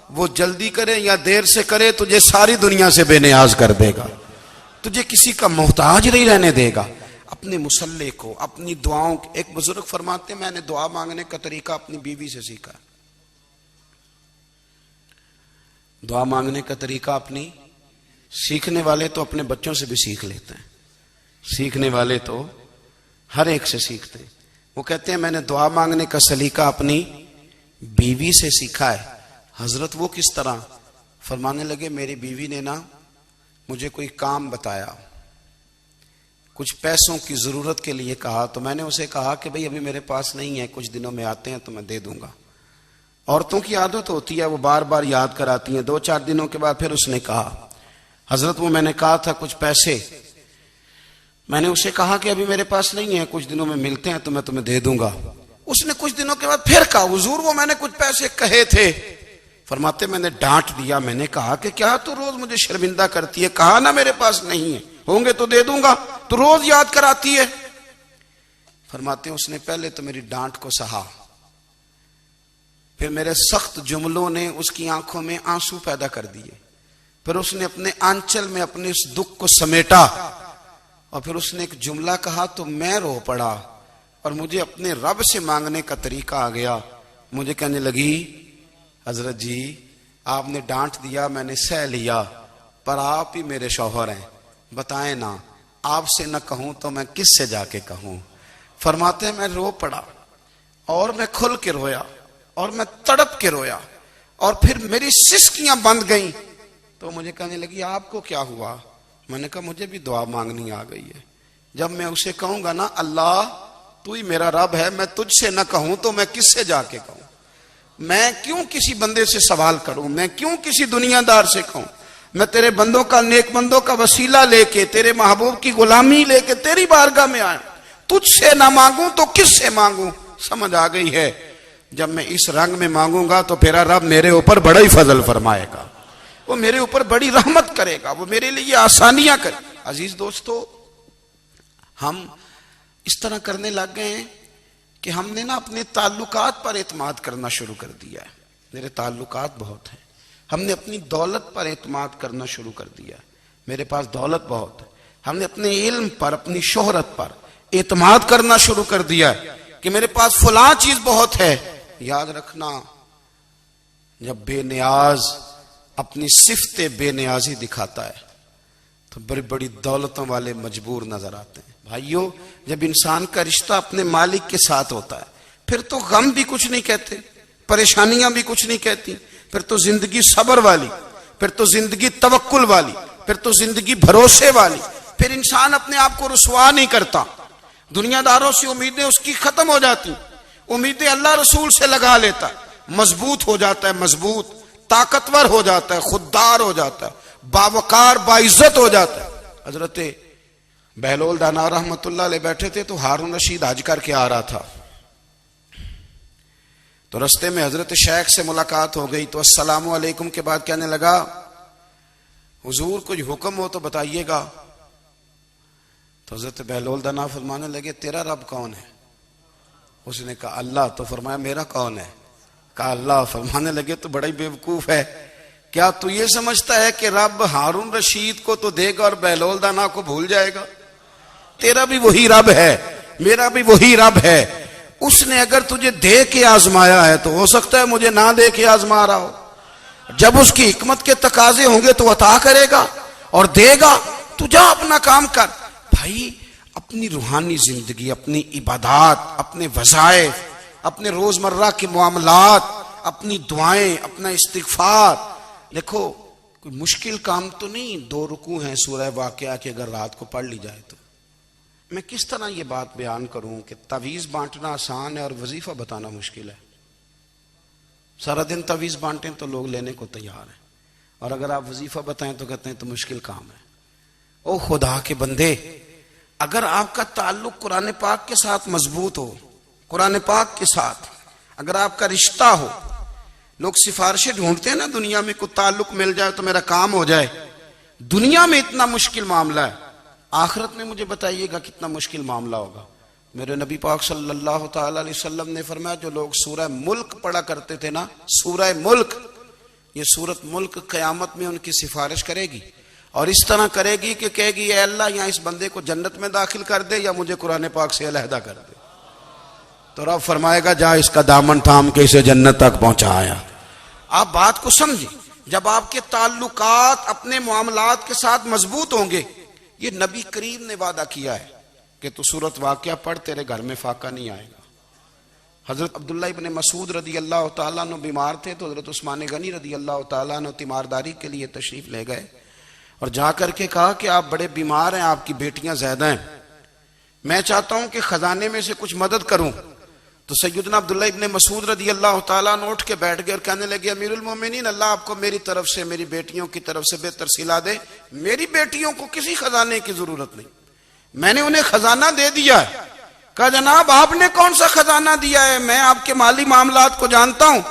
Speaker 1: وہ جلدی کرے یا دیر سے کرے تجھے ساری دنیا سے بے نیاز کر دے گا، تجھے کسی کا محتاج نہیں رہنے دے گا۔ اپنے اپنے مسلح کو، اپنی دعاؤں کو. ایک بزرگ فرماتے ہیں میں نے دعا مانگنے کا طریقہ اپنی بیوی سے سیکھا. دعا مانگنے کا طریقہ اپنی، سیکھنے والے تو اپنے بچوں سے بھی سیکھ لیتے ہیں، سیکھنے والے تو ہر ایک سے سیکھتے ہیں. وہ کہتے ہیں میں نے دعا مانگنے کا سلیقہ اپنی بیوی سے سیکھا ہے. حضرت وہ کس طرح؟ فرمانے لگے میری بیوی نے نا مجھے کوئی کام بتایا، کچھ پیسوں کی ضرورت کے لیے کہا، تو میں نے اسے کہا کہ بھئی ابھی میرے پاس نہیں ہے، کچھ دنوں میں آتے ہیں تو میں دے دوں گا. عورتوں کی عادت ہوتی ہے وہ بار بار یاد کراتی ہیں. 2-4 دنوں کے بعد پھر اس نے کہا حضرت وہ میں نے کہا تھا کچھ پیسے، میں نے اسے کہا کہ ابھی میرے پاس نہیں ہے، کچھ دنوں میں ملتے ہیں تو میں تمہیں دے دوں گا. اس نے کچھ دنوں کے بعد پھر کہا حضور وہ میں نے کچھ پیسے کہے تھے. فرماتے میں نے ڈانٹ دیا، میں نے کہا کہ کیا تو روز مجھے شرمندہ کرتی ہے، کہا نا میرے پاس نہیں ہے، ہوں گے تو دے دوں گا، تو روز یاد کراتی ہے. فرماتے ہیں اس نے پہلے تو میری ڈانٹ کو سہا، پھر میرے سخت جملوں نے اس کی آنکھوں میں آنسو پیدا کر دیے، پھر اس نے اپنے آنچل میں اپنے اس دکھ کو سمیٹا، اور پھر اس نے ایک جملہ کہا تو میں رو پڑا، اور مجھے اپنے رب سے مانگنے کا طریقہ آ گیا. مجھے کہنے لگی حضرت جی آپ نے ڈانٹ دیا میں نے سہ لیا، پر آپ ہی میرے شوہر ہیں، بتائیں نا آپ سے نہ کہوں تو میں کس سے جا کے کہوں. فرماتے ہیں میں رو پڑا، اور میں کھل کے رویا، اور میں تڑپ کے رویا، اور پھر میری سسکیاں بند گئیں. تو مجھے کہنے لگی آپ کو کیا ہوا؟ میں نے کہا مجھے بھی دعا مانگنی آ گئی ہے. جب میں اسے کہوں گا نا اللہ تو ہی میرا رب ہے، میں تجھ سے نہ کہوں تو میں کس سے جا کے کہوں؟ میں کیوں کسی بندے سے سوال کروں؟ میں کیوں کسی دنیا دار سے کہوں؟ میں تیرے بندوں کا، نیک بندوں کا وسیلہ لے کے، تیرے محبوب کی غلامی لے کے تیری بارگاہ میں آیا، تجھ سے نہ مانگوں تو کس سے مانگوں؟ سمجھ آ گئی ہے جب میں اس رنگ میں مانگوں گا تو پھر رب میرے اوپر بڑا ہی فضل فرمائے گا، وہ میرے اوپر بڑی رحمت کرے گا، وہ میرے لیے آسانیاں کرے. عزیز دوستو ہم اس طرح کرنے لگ گئے ہیں کہ ہم نے نا اپنے تعلقات پر اعتماد کرنا شروع کر دیا ہے. میرے تعلقات بہت ہیں. ہم نے اپنی دولت پر اعتماد کرنا شروع کر دیا ہے، میرے پاس دولت بہت ہے. ہم نے اپنے علم پر، اپنی شہرت پر اعتماد کرنا شروع کر دیا ہے کہ میرے پاس فلاں چیز بہت ہے. یاد رکھنا جب بے نیاز اپنی صفت بے نیازی دکھاتا ہے تو بڑی بڑی دولتوں والے مجبور نظر آتے ہیں. بھائیو جب انسان کا رشتہ اپنے مالک کے ساتھ ہوتا ہے پھر تو غم بھی کچھ نہیں کہتے، پریشانیاں بھی کچھ نہیں کہتی، پھر تو زندگی صبر والی، پھر تو زندگی توکل والی، پھر تو زندگی بھروسے والی. پھر انسان اپنے آپ کو رسوا نہیں کرتا، دنیا داروں سے امیدیں اس کی ختم ہو جاتی، امیدیں اللہ رسول سے لگا لیتا ہے، مضبوط ہو جاتا ہے، مضبوط، طاقتور ہو جاتا ہے، خوددار ہو جاتا ہے، باوقار باعزت ہو جاتا ہے. حضرت بہلول دانا رحمت اللہ علیہ بیٹھے تھے تو ہارون رشید حج کر کے آ رہا تھا، تو رستے میں حضرت شیخ سے ملاقات ہو گئی تو السلام علیکم کے بعد کہنے لگا حضور کچھ حکم ہو تو بتائیے گا. تو حضرت بہلول دانا فرمانے لگے تیرا رب کون ہے؟ اس نے کہا اللہ. تو فرمایا میرا کون ہے؟ کہا اللہ. فرمانے لگے تو بڑا ہی بیوقوف ہے، کیا تو یہ سمجھتا ہے کہ رب ہارون رشید کو تو دے گا اور بہلول دانا کو بھول جائے گا؟ تیرا بھی وہی رب ہے، میرا بھی وہی رب ہے. اس نے اگر تجھے دے کے آزمایا ہے تو ہو سکتا ہے مجھے نہ دے کے آزما رہا ہو. جب اس کی حکمت کے تقاضے ہوں گے تو عطا کرے گا اور دے گا. تو جا اپنا کام کر. بھائی اپنی روحانی زندگی، اپنی عبادات، اپنے وظائف، اپنے روزمرہ کے معاملات، اپنی دعائیں، اپنا استغفار. دیکھو کوئی مشکل کام تو نہیں، 2 رکوع ہیں سورہ واقعہ کے اگر رات کو پڑھ لی جائے تو. میں کس طرح یہ بات بیان کروں کہ تعویذ بانٹنا آسان ہے اور وظیفہ بتانا مشکل ہے. سارا دن تعویذ بانٹیں تو لوگ لینے کو تیار ہیں، اور اگر آپ وظیفہ بتائیں تو کہتے ہیں تو مشکل کام ہے. او خدا کے بندے، اگر آپ کا تعلق قرآن پاک کے ساتھ مضبوط ہو، قرآن پاک کے ساتھ اگر آپ کا رشتہ ہو، لوگ سفارشیں ڈھونڈتے ہیں نا دنیا میں، کوئی تعلق مل جائے تو میرا کام ہو جائے. دنیا میں اتنا مشکل معاملہ ہے، آخرت میں مجھے بتائیے گا کتنا مشکل معاملہ ہوگا. میرے نبی پاک صلی اللہ تعالی علیہ وسلم نے فرمایا جو لوگ سورہ ملک پڑھا کرتے تھے نا، سورہ ملک، یہ سورت ملک قیامت میں ان کی سفارش کرے گی. اور اس طرح کرے گی کہ کہے گی اے اللہ یا اس بندے کو جنت میں داخل کر دے یا مجھے قرآن پاک سے علیحدہ کر دے. تو رب فرمائے گا جا اس کا دامن تھام کے اسے جنت تک پہنچایا. آپ بات کو سمجھیں. جب آپ کے تعلقات اپنے معاملات کے ساتھ مضبوط ہوں گے، یہ نبی کریم نے وعدہ کیا ہے کہ تو سورت واقعہ پڑھ، تیرے گھر میں فاقہ نہیں آئے گا. حضرت عبداللہ ابن مسعود رضی اللہ تعالیٰ عنہ بیمار تھے تو حضرت عثمان غنی رضی اللہ تعالیٰ عنہ تیمارداری کے لیے تشریف لے گئے اور جا کر کے کہا کہ آپ بڑے بیمار ہیں، آپ کی بیٹیاں زیادہ ہیں، میں چاہتا ہوں کہ خزانے میں سے کچھ مدد کروں. تو سیدنا عبداللہ ابن مسعود رضی اللہ تعالیٰ عنہ اٹھ کے بیٹھ گئے اور کہنے لگے امیر المومنین، اللہ آپ کو میری طرف سے، میری بیٹیوں کی طرف سے بہتر صلہ دے. میری بیٹیوں کو کسی خزانے کی ضرورت نہیں، میں نے انہیں خزانہ دے دیا ہے. کہا جناب آپ نے کون سا خزانہ دیا ہے، میں آپ کے مالی معاملات کو جانتا ہوں.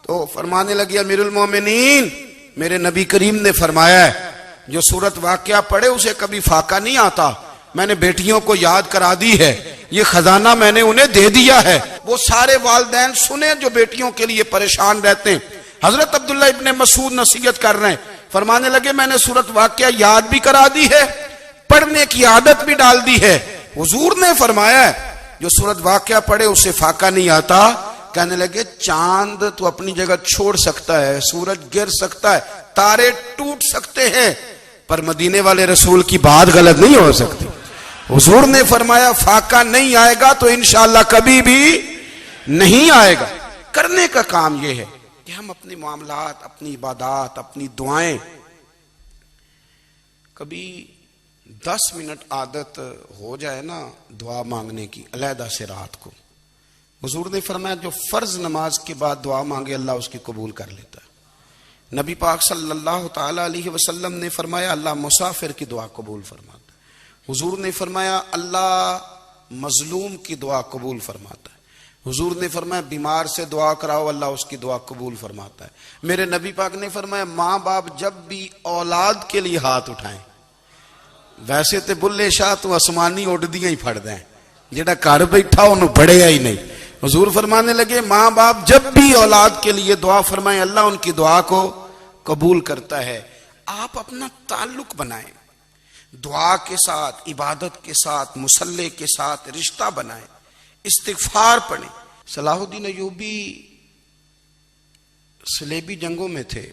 Speaker 1: تو فرمانے لگے امیر المومنین، میرے نبی کریم نے فرمایا ہے جو سورت واقعہ پڑھے اسے کبھی فاقہ نہیں آتا. میں نے بیٹیوں کو یاد کرا دی ہے، یہ خزانہ میں نے انہیں دے دیا ہے. وہ سارے والدین سنیں جو بیٹیوں کے لیے پریشان رہتے ہیں. حضرت عبداللہ ابن مسعود نصیحت کر رہے ہیں، فرمانے لگے میں نے سورت واقعہ یاد بھی کرا دی ہے، پڑھنے کی عادت بھی ڈال دی ہے. حضور نے فرمایا ہے جو سورت واقعہ پڑھے اسے فاقہ نہیں آتا. کہنے لگے چاند تو اپنی جگہ چھوڑ سکتا ہے، سورج گر سکتا ہے، تارے ٹوٹ سکتے ہیں، پر مدینے والے رسول کی بات غلط نہیں ہو سکتی. حضور نے فرمایا فاقہ نہیں آئے گا تو انشاءاللہ کبھی بھی نہیں آئے گا. کرنے کا کام یہ ہے کہ ہم اپنے معاملات، اپنی عبادات، اپنی دعائیں کبھی 10 منٹ عادت ہو جائے نا دعا مانگنے کی علیحدہ سے رات کو. حضور نے فرمایا جو فرض نماز کے بعد دعا مانگے اللہ اس کی قبول کر لیتا ہے. نبی پاک صلی اللہ تعالی علیہ وسلم نے فرمایا اللہ مسافر کی دعا قبول فرماتا ہے. حضور نے فرمایا اللہ مظلوم کی دعا قبول فرماتا ہے. حضور نے فرمایا بیمار سے دعا کراؤ اللہ اس کی دعا قبول فرماتا ہے. میرے نبی پاک نے فرمایا ماں باپ جب بھی اولاد کے لیے ہاتھ اٹھائیں، ویسے تے بلے شاہ تو آسمانی اڈدیاں ہی پھڑ دیں، جڑا گھر بیٹھا انہوں بڑھیا ہی نہیں. حضور فرمانے لگے ماں باپ جب بھی اولاد کے لیے دعا فرمائیں اللہ ان کی دعا کو قبول کرتا ہے. آپ اپنا تعلق بنائیں دعا کے ساتھ، عبادت کے ساتھ، مصلی کے ساتھ رشتہ بنائیں، استغفار پڑھیں. صلاح الدین ایوبی صلیبی جنگوں میں تھے،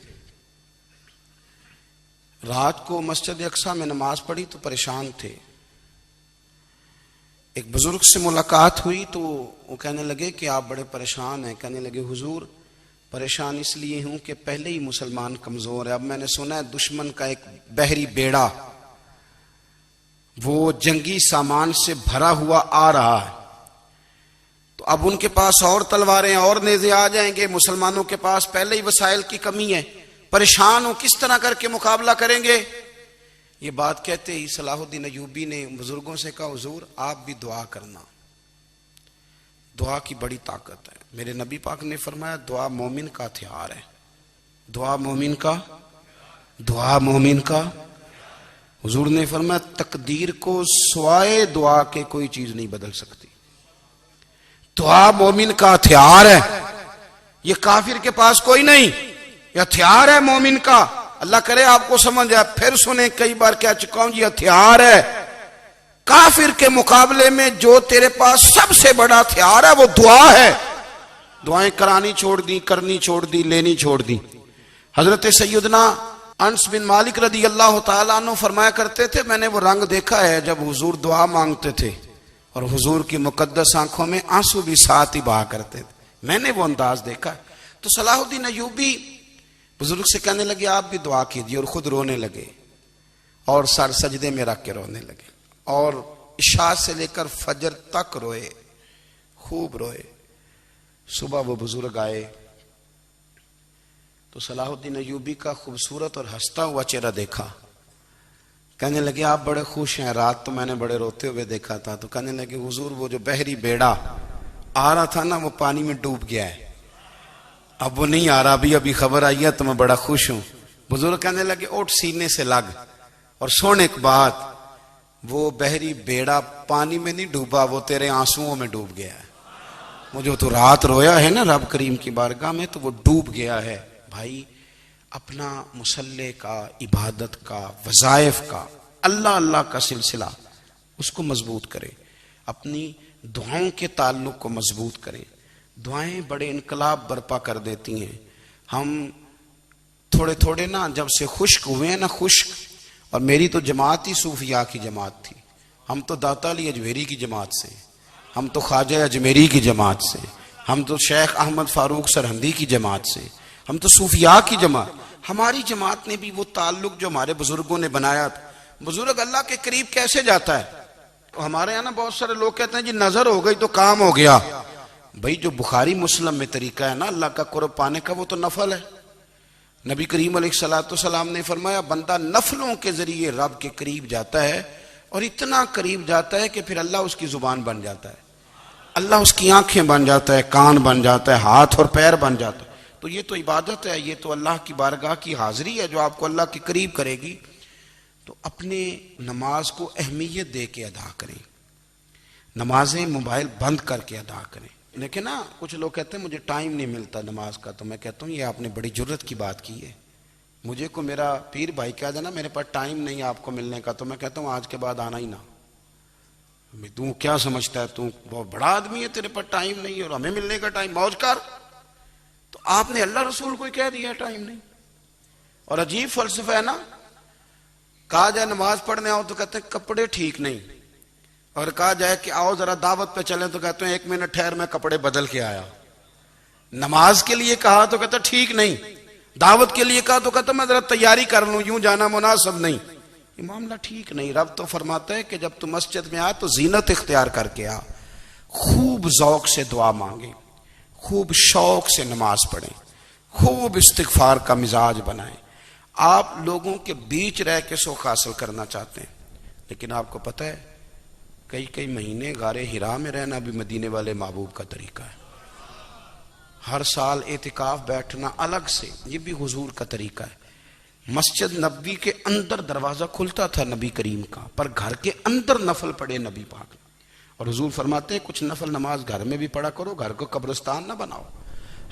Speaker 1: رات کو مسجد اقصی میں نماز پڑھی تو پریشان تھے. ایک بزرگ سے ملاقات ہوئی تو وہ کہنے لگے کہ آپ بڑے پریشان ہیں. کہنے لگے حضور پریشان اس لیے ہوں کہ پہلے ہی مسلمان کمزور ہے، اب میں نے سنا ہے دشمن کا ایک بحری بیڑا وہ جنگی سامان سے بھرا ہوا آ رہا ہے، تو اب ان کے پاس اور تلواریں اور نیزے آ جائیں گے، مسلمانوں کے پاس پہلے ہی وسائل کی کمی ہے، پریشان ہو کس طرح کر کے مقابلہ کریں گے. یہ بات کہتے ہی صلاح الدین ایوبی نے بزرگوں سے کہا حضور آپ بھی دعا کرنا، دعا کی بڑی طاقت ہے. میرے نبی پاک نے فرمایا دعا مومن کا ہتھیار ہے، دعا مومن کا، دعا مومن کا. حضور نے فرمایا تقدیر کو سوائے دعا کے کوئی چیز نہیں بدل سکتی. دعا مومن کا ہتھیار ہے، یہ کافر کے پاس کوئی نہیں، یہ ہتھیار ہے مومن کا. اللہ کرے آپ کو سمجھ آئے. پھر سنیں کئی بار کہہ چکا ہوں یہ ہتھیار ہے. کافر کے مقابلے میں جو تیرے پاس سب سے بڑا ہتھیار ہے وہ دعا ہے. دعائیں کرانی چھوڑ دی، کرنی چھوڑ دی، لینی چھوڑ دی. حضرت سیدنا انس بن مالک رضی اللہ تعالیٰ عنہ فرمایا کرتے تھے میں نے وہ رنگ دیکھا ہے جب حضور دعا مانگتے تھے اور حضور کی مقدس آنکھوں میں آنسو بھی ساتھ ہی بہا کرتے تھے، میں نے وہ انداز دیکھا. تو صلاح الدین ایوبی بزرگ سے کہنے لگے آپ بھی دعا کیجیے، اور خود رونے لگے اور سر سجدے میں رکھ کے رونے لگے اور عشاء سے لے کر فجر تک روئے، خوب روئے. صبح وہ بزرگ آئے تو صلاح الدین ایوبی کا خوبصورت اور ہنستا ہوا چہرہ دیکھا. کہنے لگے آپ بڑے خوش ہیں، رات تو میں نے بڑے روتے ہوئے دیکھا تھا. تو کہنے لگے حضور وہ جو بحری بیڑا آ رہا تھا نا وہ پانی میں ڈوب گیا ہے، اب وہ نہیں آ رہا، ابھی خبر آئی ہے تو میں بڑا خوش ہوں. بزرگ کہنے لگے اٹھ سینے سے لگ اور سن ایک بات، وہ بحری بیڑا پانی میں نہیں ڈوبا، وہ تیرے آنسوؤں میں ڈوب گیا ہے. وہ جو تو رات رویا ہے نا رب کریم کی بارگاہ میں تو وہ ڈوب گیا ہے. بھائی اپنا مصلی کا، عبادت کا، وظائف کا، اللہ اللہ کا سلسلہ اس کو مضبوط کرے، اپنی دعاؤں کے تعلق کو مضبوط کرے۔ دعائیں بڑے انقلاب برپا کر دیتی ہیں۔ ہم تھوڑے تھوڑے نا جب سے خشک ہوئے ہیں نا، خشک، اور میری تو جماعت ہی صوفیاء کی جماعت تھی، ہم تو داتا علی اجمیری کی جماعت سے، ہم تو خواجہ اجمیری کی جماعت سے، ہم تو شیخ احمد فاروق سرہندی کی جماعت سے، ہم تو صوفیاء کی جماعت۔ ہماری جماعت نے بھی وہ تعلق جو ہمارے بزرگوں نے بنایا تھا۔ بزرگ اللہ کے قریب کیسے جاتا ہے؟ ہمارے یہاں نا بہت سارے لوگ کہتے ہیں جی نظر ہو گئی تو کام ہو گیا۔ بھائی جو بخاری مسلم میں طریقہ ہے نا اللہ کا قرب پانے کا، وہ تو نفل ہے۔ نبی کریم علیہ الصلوۃ والسلام نے فرمایا بندہ نفلوں کے ذریعے رب کے قریب جاتا ہے، اور اتنا قریب جاتا ہے کہ پھر اللہ اس کی زبان بن جاتا ہے، اللہ اس کی آنکھیں بن جاتا ہے، کان بن جاتا ہے، ہاتھ اور پیر بن جاتا ہے۔ تو یہ تو عبادت ہے، یہ تو اللہ کی بارگاہ کی حاضری ہے جو آپ کو اللہ کے قریب کرے گی۔ تو اپنے نماز کو اہمیت دے کے ادا کریں، نمازیں موبائل بند کر کے ادا کریں۔ لیکن نا کچھ لوگ کہتے ہیں مجھے ٹائم نہیں ملتا نماز کا، تو میں کہتا ہوں یہ آپ نے بڑی جرت کی بات کی ہے۔ مجھے کو میرا پیر بھائی کہہ دینا میرے پاس ٹائم نہیں آپ کو ملنے کا، تو میں کہتا ہوں آج کے بعد آنا ہی نہ۔ تو کیا سمجھتا ہے تو بہت بڑا آدمی ہے، تیرے پاس ٹائم نہیں ہے اور ہمیں ملنے کا ٹائم، موج کر۔ تو آپ نے اللہ رسول کو کہہ دیا ٹائم نہیں۔ اور عجیب فلسفہ ہے نا، کہا جائے نماز پڑھنے آؤ تو کہتے ہیں کپڑے ٹھیک نہیں، اور کہا جائے کہ آؤ ذرا دعوت پہ چلیں تو کہتے ہیں 1 منٹ ٹھہر میں کپڑے بدل کے آیا۔ نماز کے لیے کہا تو کہتا ٹھیک نہیں، دعوت کے لیے کہا تو کہتا میں ذرا تیاری کر لوں، یوں جانا مناسب نہیں۔ یہ معاملہ ٹھیک نہیں۔ رب تو فرماتا ہے کہ جب تو مسجد میں آ تو زینت اختیار کر کے آ، خوب ذوق سے دعا مانگیں، خوب شوق سے نماز پڑھیں، خوب استغفار کا مزاج بنائیں۔ آپ لوگوں کے بیچ رہ کے سوکھ حاصل کرنا چاہتے ہیں، لیکن آپ کو پتہ ہے کئی مہینے غار حرا میں رہنا بھی مدینے والے محبوب کا طریقہ ہے۔ ہر سال اعتکاف بیٹھنا الگ سے، یہ بھی حضور کا طریقہ ہے۔ مسجد نبوی کے اندر دروازہ کھلتا تھا نبی کریم کا، پر گھر کے اندر نفل پڑھے نبی پاک، اور حضور فرماتے ہیں کچھ نفل نماز گھر میں بھی پڑھا کرو، گھر کو قبرستان نہ بناؤ۔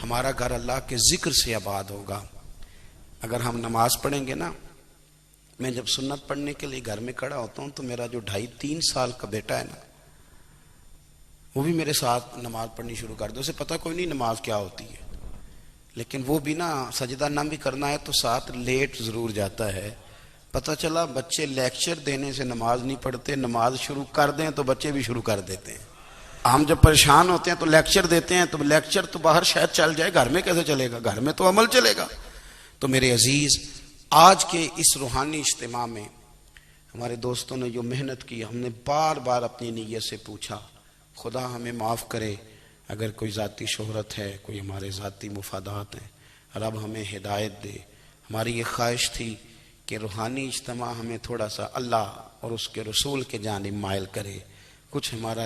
Speaker 1: ہمارا گھر اللہ کے ذکر سے آباد ہوگا اگر ہم نماز پڑھیں گے نا۔ میں جب سنت پڑھنے کے لیے گھر میں کھڑا ہوتا ہوں تو میرا جو 2.5-3 سال کا بیٹا ہے نا، وہ بھی میرے ساتھ نماز پڑھنی شروع کر دے۔ اسے پتہ کوئی نہیں نماز کیا ہوتی ہے، لیکن وہ بھی نا سجدہ نہ بھی کرنا ہے تو ساتھ لیٹ ضرور جاتا ہے۔ پتہ چلا بچے لیکچر دینے سے نماز نہیں پڑھتے، نماز شروع کر دیں تو بچے بھی شروع کر دیتے ہیں۔ ہم جب پریشان ہوتے ہیں تو لیکچر دیتے ہیں، تو لیکچر تو باہر شاید چل جائے، گھر میں کیسے چلے گا؟ گھر میں تو عمل چلے گا۔ تو میرے عزیز، آج کے اس روحانی اجتماع میں ہمارے دوستوں نے جو محنت کی، ہم نے بار بار اپنی نیت سے پوچھا خدا ہمیں معاف کرے اگر کوئی ذاتی شہرت ہے، کوئی ہمارے ذاتی مفادات ہیں، رب ہمیں ہدایت دے۔ ہماری یہ خواہش تھی کہ روحانی اجتماع ہمیں تھوڑا سا اللہ اور اس کے رسول کے جانب مائل کرے، کچھ ہمارا